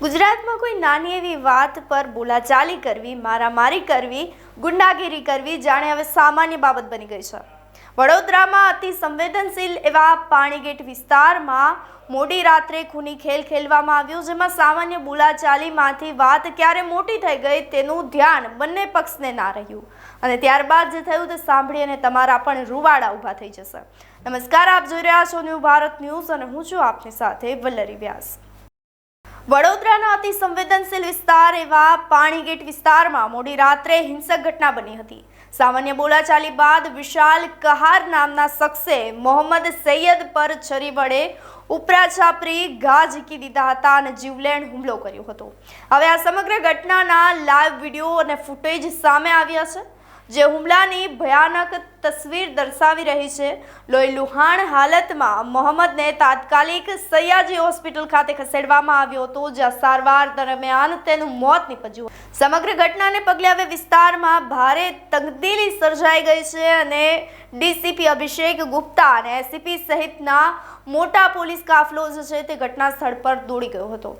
ગુજરાતમાં કોઈ નાની એવી વાત પર બોલાચાલી કરવી, મારામારી કરવી, ગુંડાગીરી કરવી જાણે હવે સામાન્ય બાબત બની ગઈ છે। વડોદરામાં અતિ સંવેદનશીલ એવા પાણીગેટ વિસ્તારમાં મોડી રાત્રે ખૂની ખેલ ખેલવામાં આવ્યો, જેમાં સામાન્ય બોલાચાલીમાંથી વાત ક્યારે મોટી થઈ ગઈ તેનું ધ્યાન બંને પક્ષને ના રહ્યું અને ત્યારબાદ જે થયું તે સાંભળી અને તમારા પણ રૂવાડા ઊભા થઈ જશે। નમસ્કાર, આપ જોઈ રહ્યા છો ન્યૂ ભારત ન્યૂઝ અને હું છું આપની સાથે વલ્લરી વ્યાસ। વડોદરાના અતિ સંવેદનશીલ વિસ્તાર એવા પાણીગેટ વિસ્તારમાં મોડી રાત્રે હિંસક ઘટના બની હતી। સામાન્ય બોલાચાલી બાદ વિશાલ કહાર નામના શખ્સે મોહમ્મદ સૈયદ પર છરી વડે ઉપરા છાપરી ઘા ઝીકી દીધા હતા અને જીવલેણ હુમલો કર્યો હતો। હવે આ સમગ્ર ઘટનાના લાઈવ વિડીયો અને ફૂટેજ સામે આવ્યા છે, જે હુમલાની ભયાનક તસવીર દર્શાવી રહી છે। લોહી લુહાણ હાલતમાં મોહમ્મદને તાત્કાલિક સયાજી હોસ્પિટલ ખાતે ખસેડવામાં આવ્યો હતો, જ્યાં સારવાર દરમિયાન તેનું મોત નીપજ્યું। સમગ્ર ઘટનાને પગલે હવે વિસ્તારમાં ભારે તંગદિલી સર્જાઈ ગઈ છે અને ડીસીપી અભિષેક ગુપ્તા અને એસીપી સહિતના મોટા પોલીસ કાફલો જે છે તે ઘટના સ્થળ પર દોડી ગયો હતો।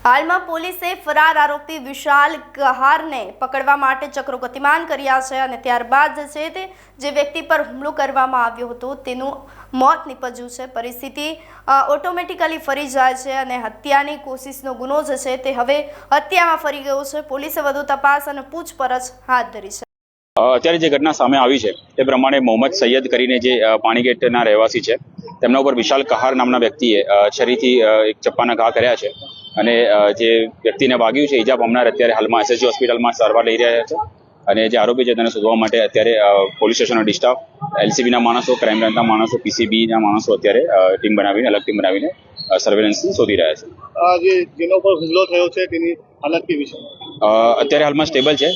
હાલમાં પોલીસે ફરાર આરોપી વિશાલ કહારને પકડવા માટે ચક્રો ગતિમાન કર્યા છે અને ત્યારબાદ જે છે તે જે વ્યક્તિ પર હુમલો કરવામાં આવ્યો હતો તેનું મોત નીપજ્યું છે। પરિસ્થિતિ ઓટોમેટિકલી ફરી જાય છે અને હત્યાની કોશિશનો ગુનો જે છે તે હવે હત્યામાં ફરી ગયો છે। પોલીસે વધુ તપાસ અને પૂછપરછ હાથ ધરી છે। અત્યારે જે ઘટના સામે આવી છે તે પ્રમાણે મોહમ્મદ સૈયદ કરીને જે પાણીગેટના રહેવાસી છે, તેમના ઉપર વિશાલ કહાર નામના વ્યક્તિએ છરીથી એક ચપ્પાના ઘા કર્યા છે અને જે વ્યક્તિને વાગ્યું છે ઈજા પામનાર અત્યારે હાલમાં એસએસજી હોસ્પિટલમાં સારવાર લઈ રહ્યા છે અને જે આરોપી છે તેને શોધવા માટે અત્યારે પોલીસ સ્ટેશનનો ડિસ્ટાફ, એલસીબીના માણસો, ક્રાઇમ બ્રાન્ચના માણસો, પીસીબીના માણસો અત્યારે ટીમ બનાવીને અલગ ટીમ બનાવીને સર્વેલન્સ શોધી રહ્યા છે। જેનો પર હુમલો થયો છે તેની હાલત કેવી છે? અત્યારે હાલમાં સ્ટેબલ છે।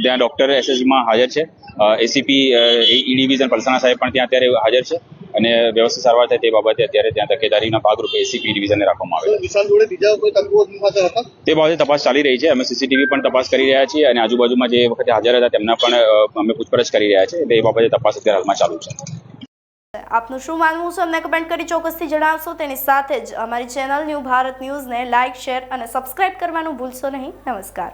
ત્યાં ડોક્ટર એસએસજીમાં હાજર છે, એસીપી ઈ ડિવિઝન પલસાણા સાહેબ પણ ત્યાં અત્યારે હાજર છે અને વ્યવસ્થિત સારવાર થાય તે બાબતે અત્યારે ત્યાં તકેદારીના ભાગરૂપે એસીપી ડિવિઝનને રાખવામાં આવે છે। વિશાલ જોડે બીજા કોઈ તત્વો હતા તે બાબતે તપાસ ચાલી રહી છે। અમે સીસીટીવી પણ તપાસ કરી રહ્યા છીએ અને આજુબાજુમાં જે વખતે હાજર હતા તેમના પણ અમે પૂછપરછ કરી રહ્યા છીએ, એટલે એ બાબતે તપાસ અત્યારે હાલમાં ચાલુ છે। આપનું શું માનવું છે અમને કમેન્ટ કરી ચોક્કસથી જણાવશો। તેની સાથે જ અમારી ચેનલ ન્યૂ ભારત ન્યૂઝને લાઇક, શેર અને સબસ્ક્રાઇબ કરવાનું ભૂલશો નહીં। નમસ્કાર।